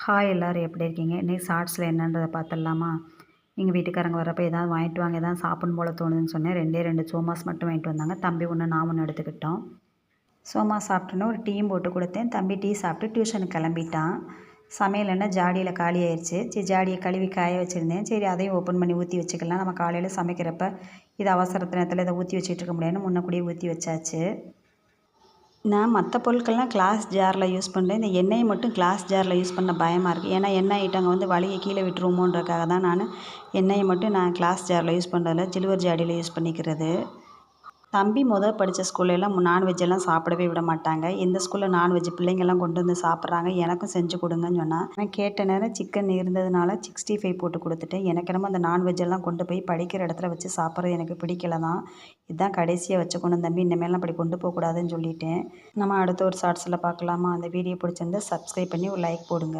Hi எல்லோரும் எப்படி இருக்கீங்க? இன்றைக்கி ஷார்ட்ஸில் என்னன்றதை பார்த்துடலாமா? எங்கள் வீட்டுக்காரங்க வரப்போ ஏதாவது வாங்கிட்டு வாங்க, எதாவது சாப்பிடணும் போல் தோணுதுன்னு சொன்னேன். 2 சோமாஸ் மட்டும் வாங்கிட்டு வந்தாங்க. தம்பி ஒன்று, நான் ஒன்று எடுத்துக்கிட்டோம். சோமாஸ் சாப்பிட்டோன்னே ஒரு டீயும் போட்டு கொடுத்தேன். தம்பி டீ சாப்பிட்டு டியூஷனுக்கு கிளம்பிட்டான். சமையல் என்ன ஜாடியில் காலி ஆயிடுச்சு. சரி, ஜாடியை கழுவி காய வச்சுருந்தேன். சரி, அதையும் ஓப்பன் பண்ணி ஊற்றி வச்சுக்கலாம். நம்ம காலையில் சமைக்கிறப்ப இது அவசரத்து நேரத்தில் இதை ஊற்றி வச்சுட்டு இருக்க முடியாதுன்னு முன்னக்கூடியே ஊற்றி வச்சாச்சு. நான் மற்ற பொருட்கள்லாம் கிளாஸ் ஜாரில் யூஸ் பண்ணுறேன். இந்த எண்ணெயை மட்டும் கிளாஸ் ஜாரில் யூஸ் பண்ண பயமாக இருக்குது. ஏன்னா எண்ணெய் ஐட்டங்க வந்து வழியை கீழே விட்டுருவோமோன்றக்காக தான் எண்ணெயை மட்டும் நான் கிளாஸ் ஜாரில் யூஸ் பண்ணுறதில்ல, சில்வர் ஜாடியில் யூஸ் பண்ணிக்கிறது. தம்பி படித்த ஸ்கூல்லலாம் நான்வெஜ்ஜெல்லாம் சாப்பிடவே விட மாட்டாங்க. இந்த ஸ்கூலில் நான்வெஜ் பிள்ளைங்கள்லாம் கொண்டு வந்து சாப்பிட்றாங்க, எனக்கும் செஞ்சு கொடுங்கன்னு சொன்னால் நான் கேட்ட நேரம் சிக்கன் இருந்ததுனால 65 போட்டு கொடுத்துட்டேன். எனக்கு என்னமோ அந்த நான்வெஜ்ஜெல்லாம் கொண்டு போய் படிக்கிற இடத்துல வச்சு சாப்பிட்றது எனக்கு பிடிக்கல தான். இதுதான் கடைசியாக வச்சுக்கணும் தம்பி, இனிமேலாம் அப்படி கொண்டு போகக்கூடாதுன்னு சொல்லிட்டேன். நம்ம அடுத்த ஒரு ஷார்ட்ஸில் பார்க்கலாமா? அந்த வீடியோ பிடிச்சிருந்தா சப்ஸ்கிரைப் பண்ணி ஒரு லைக் போடுங்க.